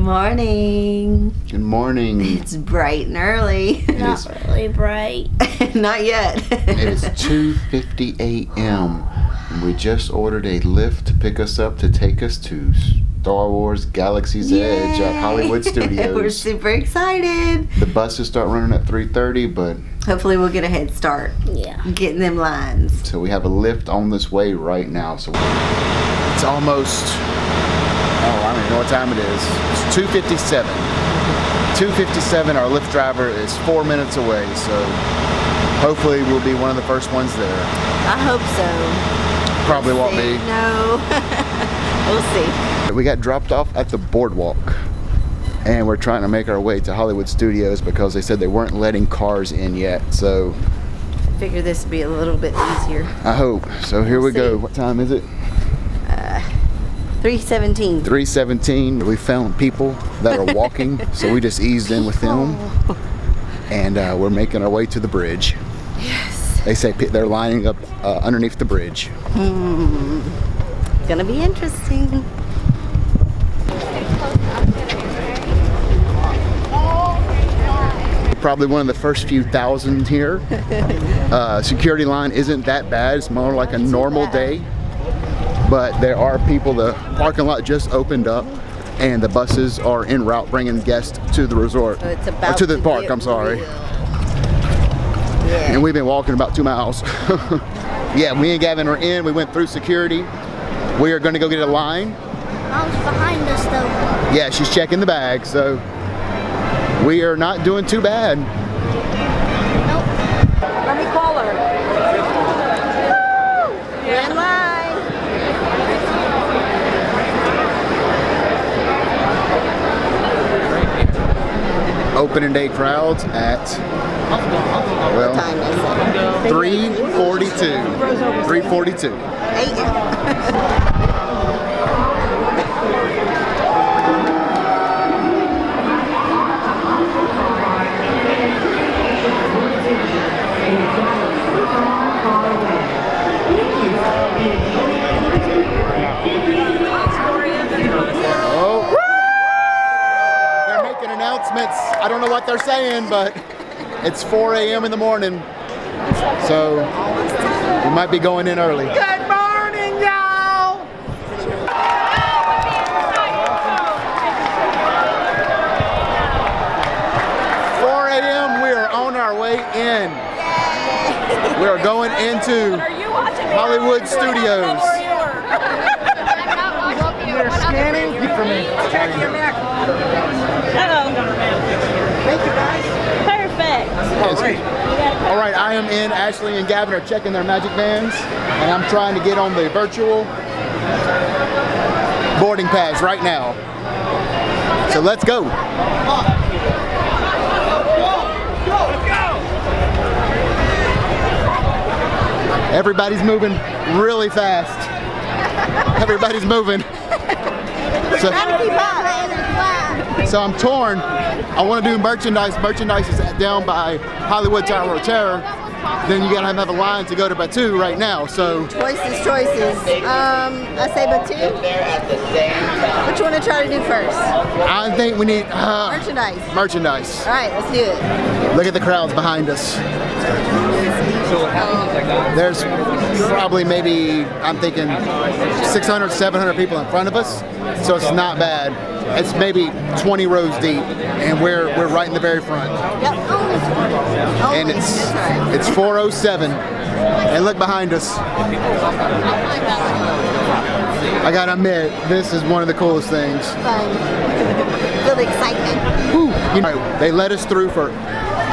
morning. Good morning. It's bright and early. Not really bright. Not yet. It is 2:50 a.m. We just ordered a Lyft to pick us up to take us to Star Wars Galaxy's Edge at Hollywood Studios. We're super excited. The buses start running at 3:30, but hopefully we'll get a head start. Yeah. Getting them lines. so we have a Lyft on this way right now. So it's almost, I don't even know what time it is. It's 2:57. 2:57. Our Lyft driver is 4 minutes away, so hopefully we'll be one of the first ones there. I hope so. Probably won't be. No. We'll see. We got dropped off at the boardwalk and we're trying to make our way to Hollywood Studios because they said they weren't letting cars in yet, so Figure this would be a little bit easier. I hope. So here we go. What time is it? 3:17. 3:17. We found people that are walking, so we just eased in with them, and we're making our way to the bridge. Yes. They say they're lining up underneath the bridge. Gonna be interesting. Probably one of the first few thousand here. Security line isn't that bad. It's more like a normal day. But there are people. The parking lot just opened up and the buses are en route bringing guests to the resort. So it's about to the park, I'm sorry. Yeah. And we've been walking about 2 miles. Yeah, me and Gavin are in. We went through security. We are going to go get a line. Mom's behind us though. Yeah, she's checking the bag, so we are not doing too bad. Nope. Let me call her. You're in line. Opening day crowds at, well, What time is it? 3:42. 3:42. 8. Oh. They're making announcements. I don't know what they're saying, but it's 4 a.m. in the morning. So we might be going in early. Good morning, y'all. 4 a.m. We are on our way in. We are going into Hollywood Studios. They're scanning for me. Check your neck. Thank you, guys. Perfect. All right, I am in. Ashley and Gavin are checking their magic bands, and I'm trying to get on the virtual boarding pass right now. So let's go. Everybody's moving really fast. Everybody's moving. So I'm torn. I want to do merchandise. Merchandise is down by Hollywood Tower of Terror. Then you gotta have a line to go to Batuu right now. So Choices. I say Batuu. Which one to try to do first? I think we need Merchandise. merchandise. All right, let's do it. Look at the crowds behind us. There's probably maybe, I'm thinking 600, 700 people in front of us. So it's not bad. It's maybe 20 rows deep, and we're right in the very front. Yep. And it's 4:07, and look behind us. I gotta admit, this is one of the coolest things. Fun. Feel the excitement. Whew. You know, they let us through for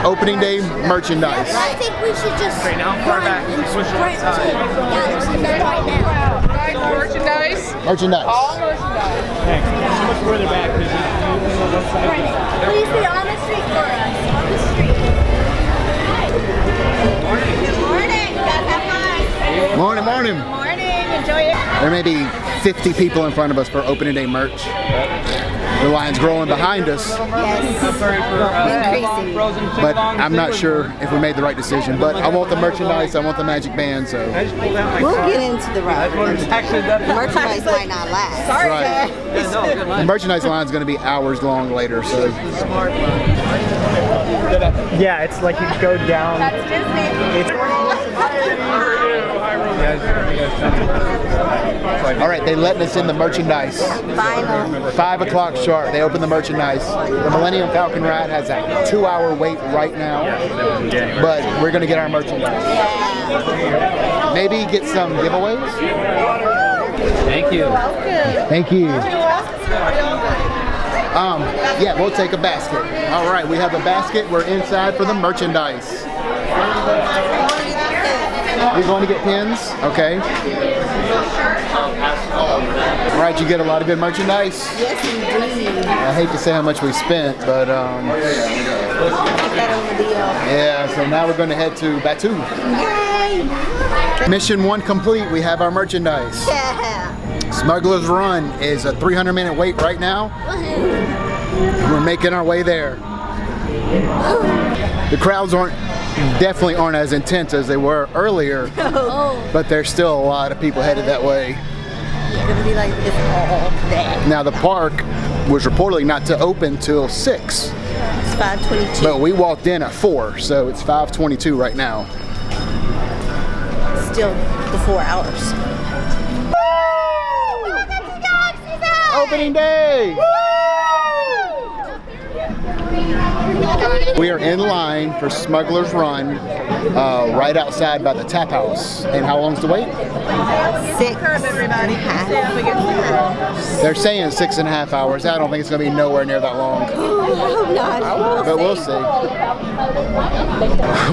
opening day merchandise. I think we should just run and sprint to Galaxy's Edge right now. Merchandise. Merchandise. All merchandise. So much further back because Please be on the street for us. On the street. Good morning. You guys have fun. Morning, morning. Morning. Enjoy it. There may be 50 people in front of us for opening day merch. The line's growing behind us, Increasing. but I'm not sure if we made the right decision. But I want the merchandise, I want the magic band, so. We'll get into the ride. The merchandise might not last. That's right. The merchandise line's going to be hours long later, so. Yeah, it's like you go down. That's Disney. All right, they letting us in the merchandise. Final. 5 o'clock sharp, they open the merchandise. The Millennium Falcon ride has a 2-hour wait right now, but we're going to get our merchandise. Maybe get some giveaways? Thank you. Thank you. Yeah, we'll take a basket. All right, we have a basket. We're inside for the merchandise. You're going to get pins? Okay. All right, you get a lot of good merchandise. Yes, indeed. I hate to say how much we spent, but yeah, so now we're going to head to Batuu. Yay! Mission 1 complete. We have our merchandise. Yeah. Smuggler's Run is a 300-minute wait right now. We're making our way there. The crowds definitely aren't as intense as they were earlier, but there's still a lot of people headed that way. It's gonna be like this all day. Now the park was reportedly not to open till 6, It's 5:22. but we walked in at 4, so it's 5:22 right now. Still before hours. Opening day! We are in line for Smuggler's Run, right outside by the tap house. And how long's the wait? 6.5. They're saying 6.5 hours. I don't think it's going to be nowhere near that long, Oh, God. but we'll see.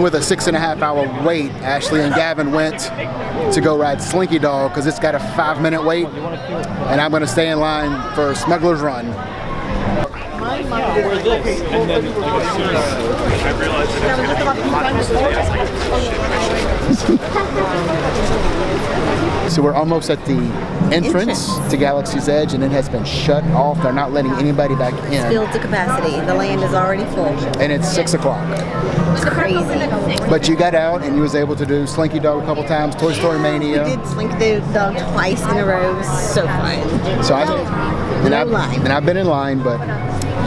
With a 6.5 hour wait, Ashley and Gavin went to go ride Slinky Dog because it's got a 5-minute wait, and I'm going to stay in line for Smuggler's Run. So we're almost at the entrance to Galaxy's Edge, and it has been shut off. They're not letting anybody back in. Filled to capacity. The land is already full. And it's 6 o'clock. It's crazy. But you got out and you was able to do Slinky Dog a couple times, Toy Story Mania. We did Slinky Dog twice in a row. It was so fun. So I've been in line, but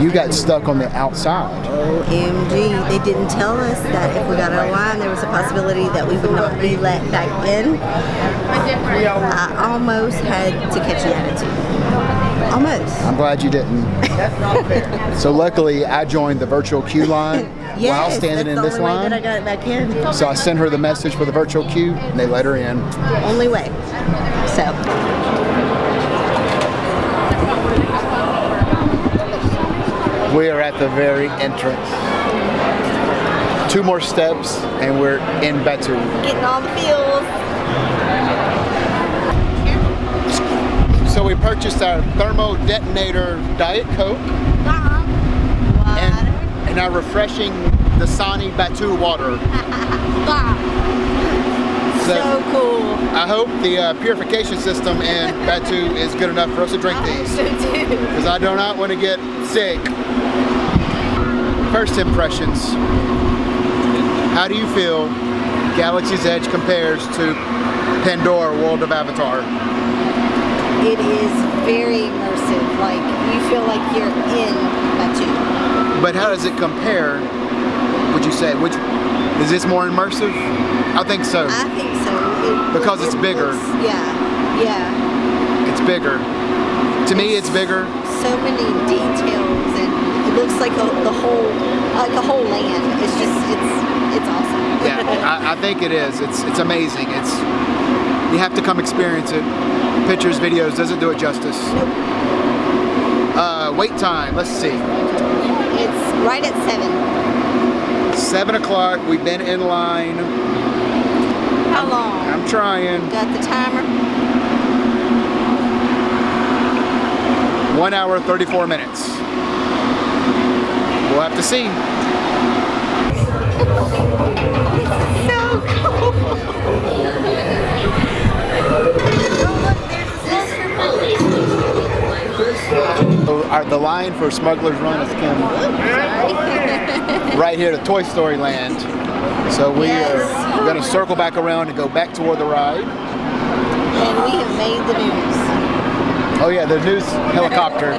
you got stuck on the outside. OMG. They didn't tell us that if we got out of line, there was a possibility that we would not be let back in. I almost had to catch an attitude. Almost. I'm glad you didn't. So luckily, I joined the virtual queue line while standing in this line. That's the only way that I got back in. So I sent her the message for the virtual queue, and they let her in. Only way. So. We are at the very entrance. 2 more steps, and we're in Batuu. Getting all the feels. So we purchased our thermo detonator Diet Coke and our refreshing Dasani Batuu water. So cool. I hope the purification system in Batuu is good enough for us to drink these, So too. because I do not want to get sick. First impressions. How do you feel Galaxy's Edge compares to Pandora World of Avatar? It is very immersive. Like, you feel like you're in Batuu. But how does it compare, would you say? Which is this more immersive? I think so. I think so. Because it's bigger. Yeah. It's bigger. To me, it's bigger. So many details, and it looks like a whole land. It's just, it's awesome. Yeah, I think it is. It's amazing. You have to come experience it. Pictures, videos doesn't do it justice. Nope. Wait time. Let's see. It's right at 7. 7 o'clock. We've been in line. How long? I'm trying. Got the timer? 1 hour, 34 minutes. We'll have to see. So cool. So the line for Smuggler's Run is Kim. Right here to Toy Story Land. So we are going to circle back around and go back toward the ride. And we have made the news. Oh yeah, the news helicopter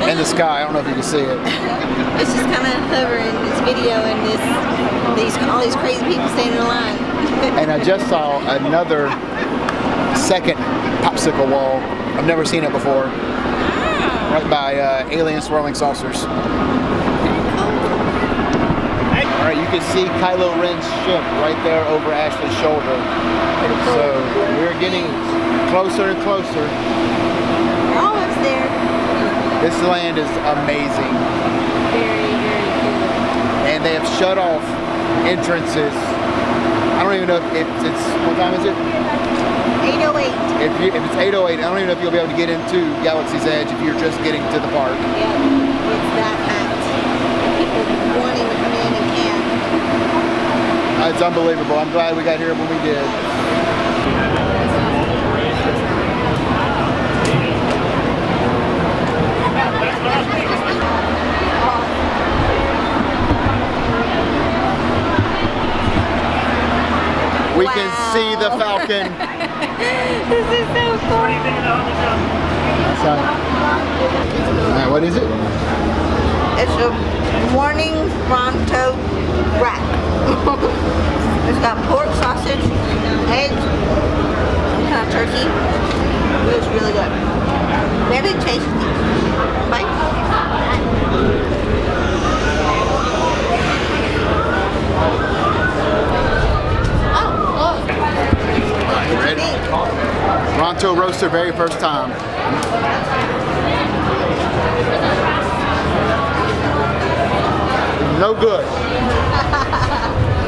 in the sky. I don't know if you can see it. It's just kind of hovering, it's video, and all these crazy people standing in line. And I just saw another second popsicle wall. I've never seen it before. Right by alien swirling saucers. All right, you can see Kylo Ren's ship right there over Ashley's shoulder. So we're getting closer and closer. We're almost there. This land is amazing. Very, very cool. And they have shut off entrances. I don't even know if it's what time is it? 8:08. If it's 8:08, I don't even know if you'll be able to get into Galaxy's Edge if you're just getting to the park. Yeah, it's that packed. People wanting to come in and can't. It's unbelievable. I'm glad we got here when we did. We can see the Falcon. This is so cool. What is it? It's a morning Bronto wrap. It's got pork, sausage, eggs, some kind of turkey. It's really good. Very tasty. Bite. Ready? Bronto roaster, very first time. No good.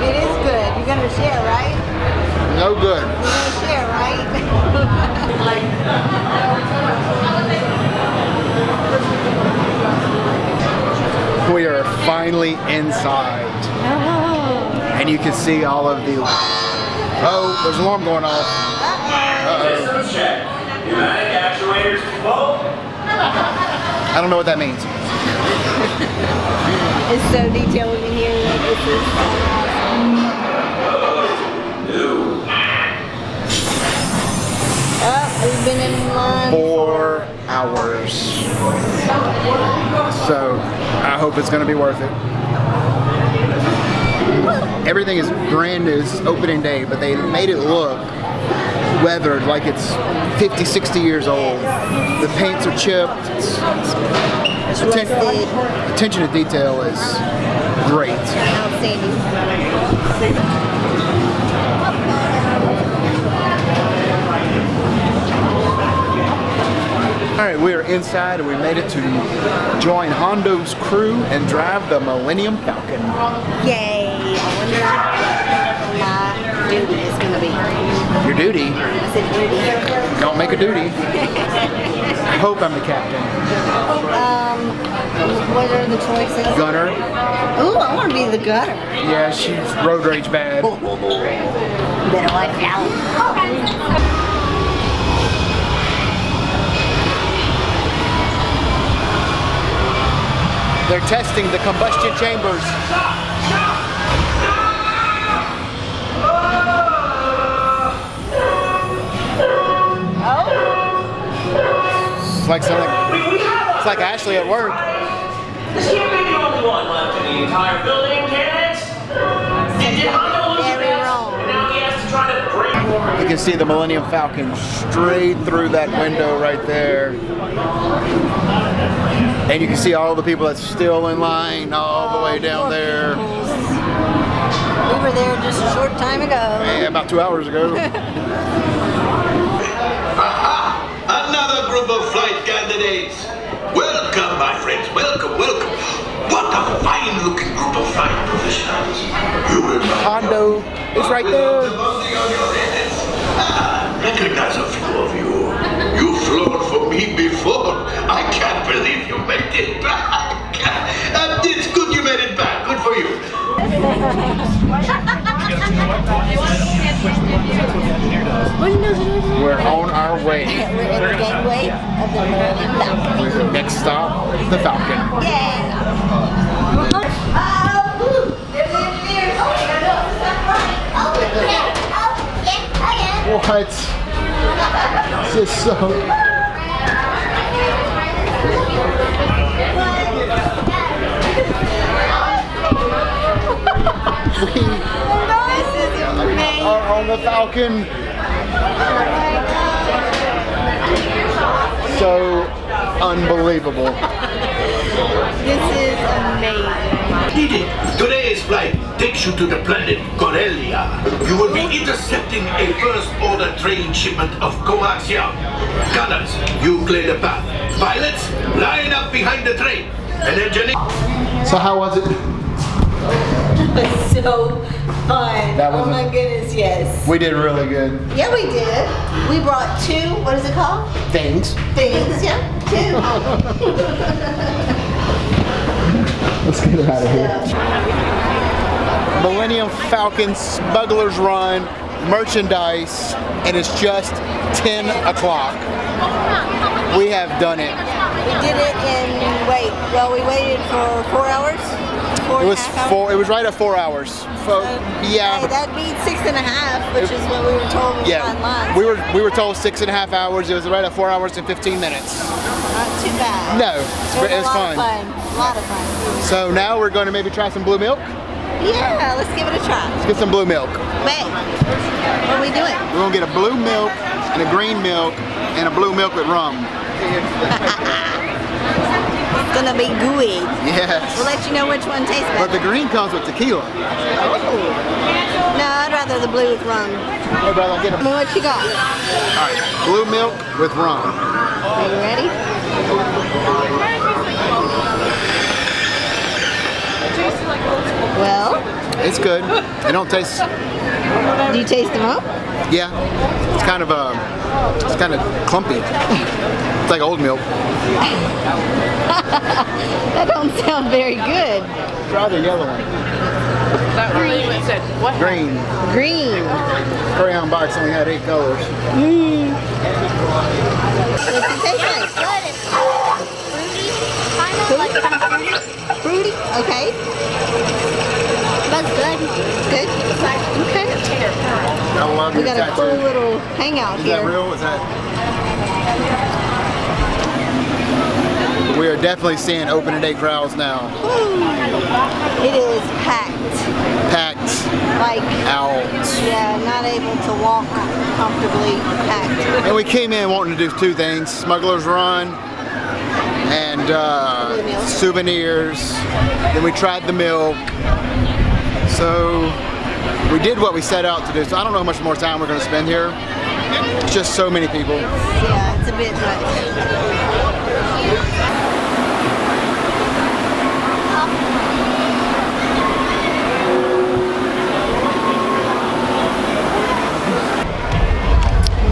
It is good. You're gonna share, right? No good. You're gonna share, right? We are finally inside. And you can see all of the... Oh, there's an alarm going off. Uh-oh. Check. Pneumatic actuators full. I don't know what that means. It's so detailed in here. This is so awesome. Oh, we've been in line 4 hours. So I hope it's going to be worth it. Everything is brand new. It's opening day, but they made it look weathered, like it's 50, 60 years old. The paints are chipped. Attention to detail is great. Outstanding. All right, we are inside and we made it to join Hondo's crew and drive the Millennium Falcon. Yay! I wonder what my duty is going to be. Your duty? I said duty. Don't make a duty. I hope I'm the captain. What are the choices? Gunner. Ooh, I want to be the gunner. Yeah, she's road rage bad. Better watch out. They're testing the combustion chambers. It's like something. It's like Ashley at work. This can't be the only one left in the entire building, can it? Did Hondo lose Very it? wrong. And now he has to try to break more. You can see the Millennium Falcon straight through that window right there. And you can see all the people that's still in line all the way down there. We were there just a short time ago. Yeah, about 2 hours ago. Aha! Another group of flight candidates. Welcome, my friends. Welcome, welcome. What a fine-looking group of flight professionals. You remember Hondo is right there. the buzzing on your heads? Recognize a few of you. You've flown for me before. I can't believe you made it back. It's good you made it back. Good for you. We're on our way. We're in the gateway of the Millennium Falcon. Next stop, the Falcon. Yeah. What? This is so... on the Falcon. So unbelievable. This is amazing. Didi, today's flight takes you to the planet Corellia. You will be intercepting a first-order train shipment of coaxium. Gunners, you clear the path. Pilots, line up behind the train. And engineer... So how was it? So fun. That was oh my goodness, yes. We did really good. Yeah, we did. We brought two, what is it called? Things. Things, yeah, two. Let's get it out of here. Millennium Falcon Smuggler's Run merchandise, and it's just 10 o'clock. We have done it. We did it in, we waited for 4 hours? It was right at 4 hours. So, yeah. Hey, that beat 6.5, which is what we were told was online. We were told 6.5 hours. It was right at 4 hours and 15 minutes. Not too bad. No, it was fun. A lot of fun. So now we're going to maybe try some blue milk. Yeah, let's give it a try. Let's get some blue milk. Babe, what are we doing? We're going to get a blue milk and a green milk and a blue milk with rum. It's gonna be gooey. Yes. We'll let you know which one tastes better. But the green comes with tequila. Oh. No, I'd rather the blue with rum. Hey, brother, get a... Tell me what you got. All right, blue milk with rum. Are you ready? Well, it's good. It don't taste... Do you taste the rum? Yeah. It's kind of clumpy. It's like old milk. That don't sound very good. Try the yellow one. That really what it said. What? Green. Green. Crayon box only had 8 colors. What's it taste like? Good. It's fruity. Kind of fruity. Fruity? Okay. That's good. Good? Okay. We got a cool little hangout Is here. that real? Is that... We are definitely seeing opening day crowds now. It is packed. Packed Like, out. yeah, not able to walk comfortably. Packed. And we came in wanting to do 2 things. Smuggler's Run and souvenirs. Then we tried the milk. So we did what we set out to do. So I don't know how much more time we're going to spend here. It's just so many people. Yeah, it's a bit much.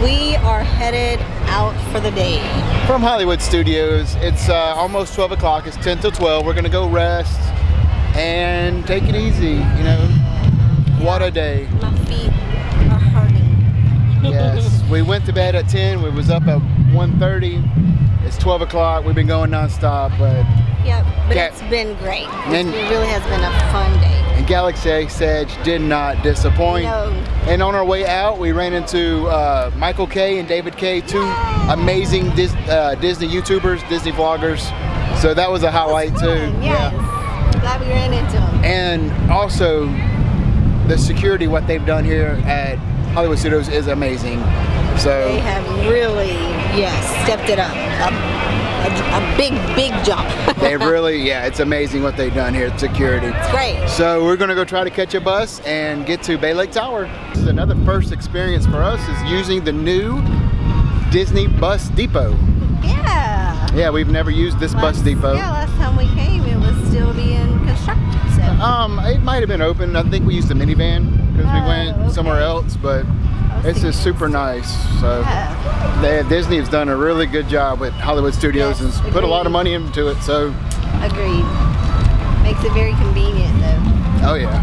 We are headed out for the day. From Hollywood Studios, it's almost 12 o'clock. It's 10 till 12. We're going to go rest and take it easy, you know. What a day. My feet are hurting. Yes, we went to bed at 10. We was up at 1:30. It's 12 o'clock. We've been going nonstop, but Yeah, but it's been great. And- It really has been a fun day. and Galaxy Edge did not disappoint. No. And on our way out, we ran into Michael K and David K, 2 amazing Disney YouTubers, Disney vloggers. So that was a highlight too. Yes. Glad we ran into them. And also, the security, what they've done here at Hollywood Studios is amazing. So They have really, stepped it up. A big jump. they really, it's amazing what they've done here at security. It's great. So we're gonna go try to catch a bus and get to Bay Lake Tower. This is another first experience for us, is using the new Disney bus depot. Yeah. Yeah, we've never used this bus depot. Yeah, last time we came, it was still being constructed. So. It might have been open. I think we used a minivan because we went somewhere else, but it's just super nice. So Disney has done a really good job with Hollywood Studios and put a lot of money into it. So Agreed. Makes it very convenient though. oh yeah.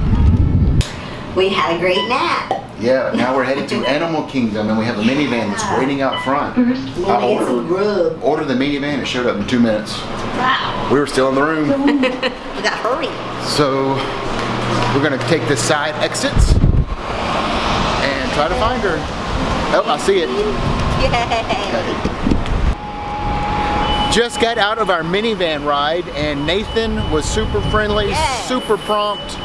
We had a great nap. Yeah, now we're headed to Animal Kingdom, and we have a minivan that's waiting out front. We're gonna get some grub. Ordered the minivan, it showed up in 2 minutes. Wow. We were still in the room. We got hurry. So we're gonna take the side exits and try to find her. Oh, I see it. Yay. Just got out of our minivan ride, and Nathan was super friendly, super prompt.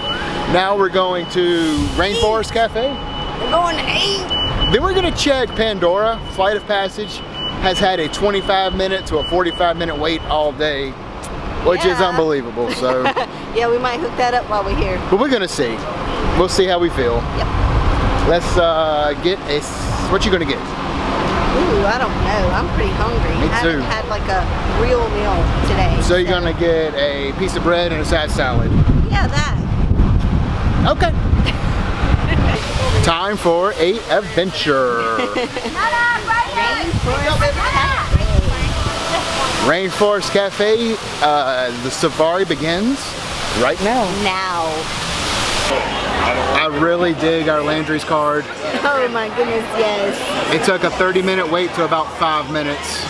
Now we're going to Rainforest Cafe. We're going to eat. Then we're gonna check Pandora. Flight of Passage has had a 25-minute to a 45-minute wait all day, which is unbelievable. So yeah, we might hook that up while we're here. but we're gonna see. We'll see how we feel. Yep. Let's get a, what you gonna get? Ooh, I don't know. I'm pretty hungry. Me I too. haven't had like a real meal today. So you're gonna get a piece of bread and a side salad. Yeah, that. Okay. Time for a adventure. Rainforest Cafe, the safari begins right now. Now. I really dig our Landry's card. Oh my goodness, yes. It took a 30-minute wait to about 5 minutes.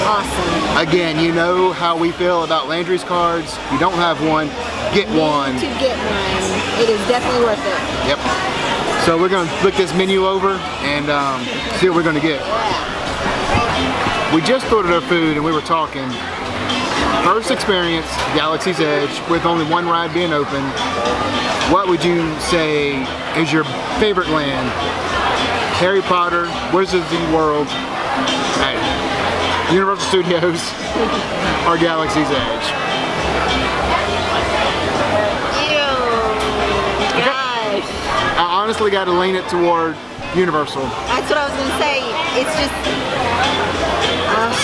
Awesome. Again, you know how we feel about Landry's cards. If you don't have one, get one. To get one. It is definitely worth it. Yep. So we're gonna flick this menu over and see what we're gonna get. We just ordered our food and we were talking. First experience, Galaxy's Edge, with only one ride being open. What would you say is your favorite land? Harry Potter, Wizards of the World, Universal Studios, or Galaxy's Edge? Ew. Gosh. I honestly got to lean it toward Universal. That's what I was going to say. It's just...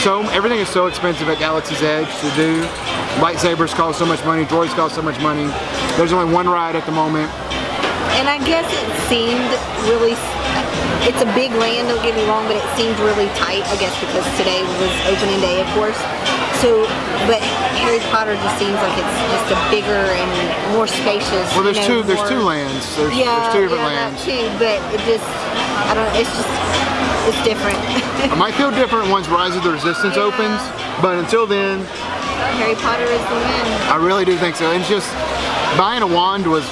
So everything is so expensive at Galaxy's Edge to do. Lightsabers cost so much money, droids cost so much money. There's only one ride at the moment. And I guess it seemed really... It's a big land, don't get me wrong, but it seemed really tight, I guess, because today was opening day, of course. So, but Harry Potter just seems like it's just a bigger and more spacious. Well, there's two lands. There's two different lands. That too, but it just, I don't know, it's different. It might feel different once Rise of the Resistance opens, but until then, Harry Potter is the win. I really do think so. And it's just, buying a wand was,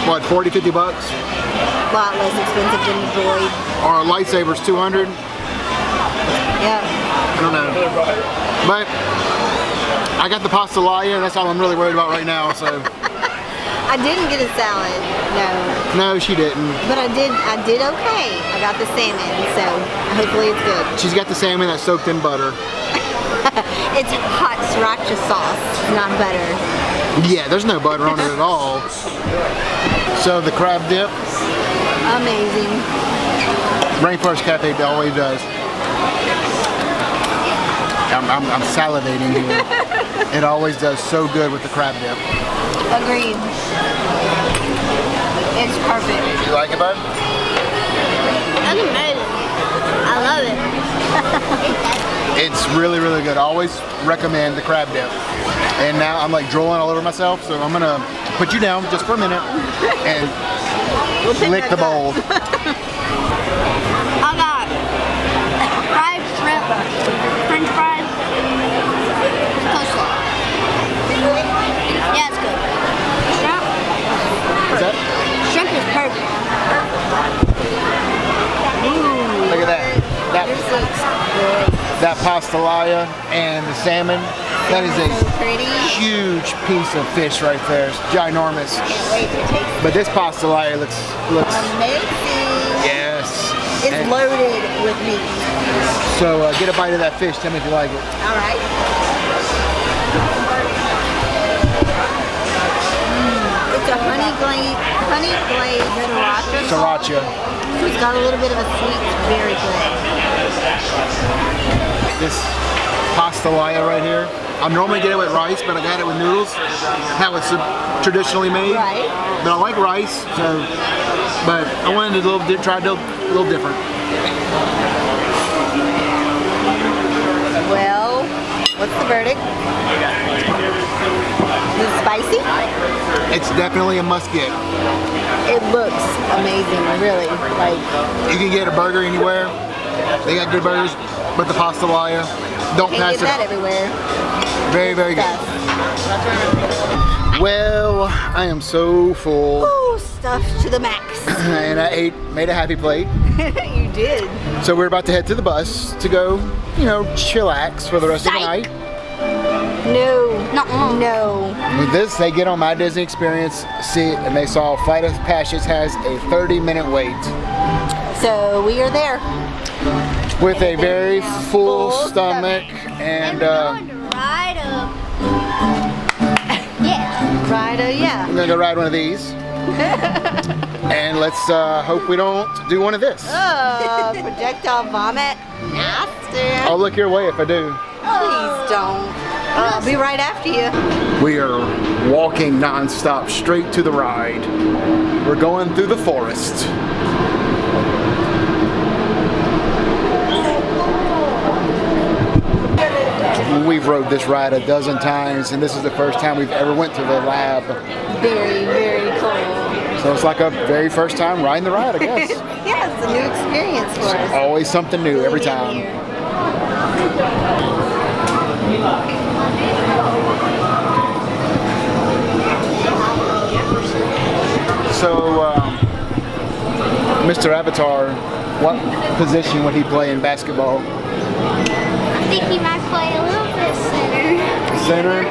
what, 40, 50 bucks? A lot less expensive than the droid. Or a lightsaber's 200? Yeah. I don't know. But I got the pasta laya, and that's all I'm really worried about right now, so. I didn't get a salad, no. No, she didn't. But I did okay. I got the salmon, so hopefully it's good. She's got the salmon that's soaked in butter. It's hot sriracha sauce, not butter. Yeah, there's no butter on it at all. So the crab dip. Amazing. Rainforest Cafe always does. I'm salivating here. It always does so good with the crab dip. Agreed. It's perfect. You like it, bud? That's amazing. I love it. It's really, really good. I always recommend the crab dip. And now I'm like drooling all over myself, so I'm gonna put you down just for a minute and lick the bowl. I got fried shrimp, french fries, coleslaw. Yeah, it's good. Shrimp? Is that? Shrimp is perfect. Look at that. That pasta laya and the salmon. That is a huge piece of fish right there. It's ginormous. Can't wait to taste But this pasta laya looks amazing. yes. It's And loaded with meat. so get a bite of that fish. Tell me if you like it. All right. It's a honey glazed sriracha. Sriracha. So it's got a little bit of a sweet, very good. This pasta laya right here. I normally get it with rice, but I got it with noodles. How it's traditionally made. Right. But I like rice, so. But I wanted to try a little different. Well, What's the verdict? Is it spicy? It's definitely a must get. It looks amazing, really. Like, You can get a burger anywhere. They got good burgers, but the pasta laya, don't can't pass get it that up. everywhere. Very, very good. Stuff. Well, I am so full, Ooh, stuff to the max. and I made a happy plate. You did. So we're about to head to the bus to go, you know, chillax for the rest of the night. No. No. With this, they get on My Disney Experience, see, and they saw Flight of Passage has a 30-minute wait So we are there. with a very full stomach, and Ride up. Yeah. Ryder, yeah. I'm gonna go ride one of these. And let's hope we don't do one of this. Projectile vomit. Nasty. I'll look your way if I do. Please don't. I'll be right after you. We are walking non-stop straight to the ride. We're going through the forest. We've rode this ride a dozen times, and this is the first time we've ever went to the lab. Very, very cool. So it's like a very first time riding the ride, I guess. Yeah, it's a new experience for us. Always something new every time. So, Mr. Avatar, what position would he play in basketball? I think he might play a little bit center. Center? I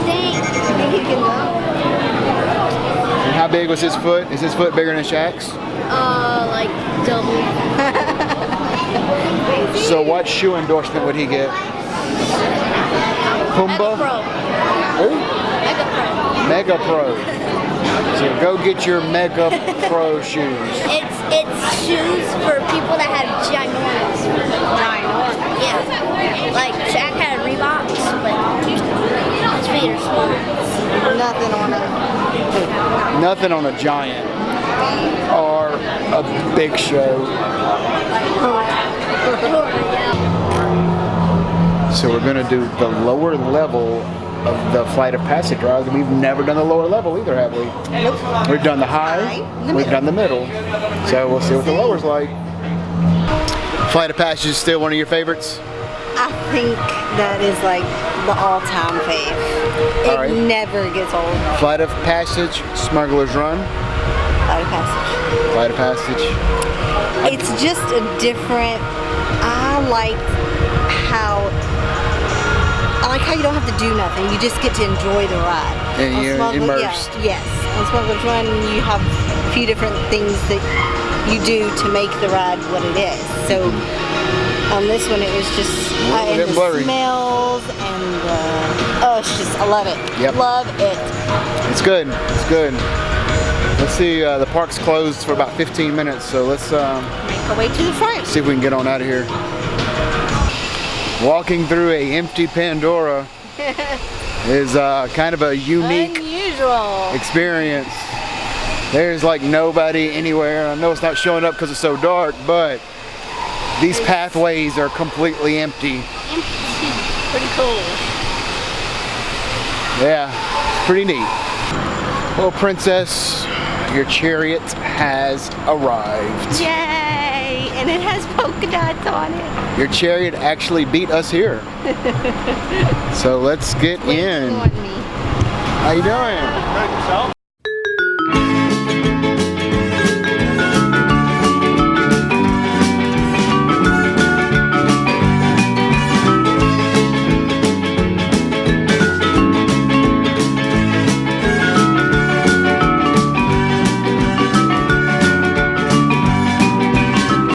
think. He can go. And how big was his foot? Is his foot bigger than Shaq's? Like double. So what shoe endorsement would he get? Pumbaa? Pro. Who? Mega Pro. Mega Pro. So go get your Mega Pro shoes. It's shoes for people that have ginormous. Ginormous. Yeah. Like Shaq had Reeboks, but his feet are small. Nothing on it. Nothing on a giant or a big show. So we're gonna do the lower level of the Flight of Passage ride. We've never done the lower level either, have we? Nope. We've done the high, we've done the middle. So we'll see what the lower's like. Flight of Passage is still one of your favorites? I think that is like the all-time fave. It All right. never gets old. Flight of Passage, Smuggler's Run, Flight of Passage. Flight of Passage. It's just a different. I like how you don't have to do nothing. You just get to enjoy the ride. And On you're immersed. Yes. On Smuggler's Run, you have a few different things that you do to make the ride what it is. So on this one, it was just and bit the blurry. smells and it's just, I love it. Yep. Love it. It's good. It's good. Let's see. The park's closed for about 15 minutes, so let's Make our way to the front. see if we can get on out of here. Walking through a empty Pandora is kind of a unique Unusual. experience. There's like nobody anywhere. I know it's not showing up because it's so dark, but these pathways are completely empty. Pretty cool. Yeah, it's pretty neat. Well, Princess, your chariot has arrived. Yay! And it has polka dots on it. Your chariot actually beat us here. So let's get in. On me. How you doing?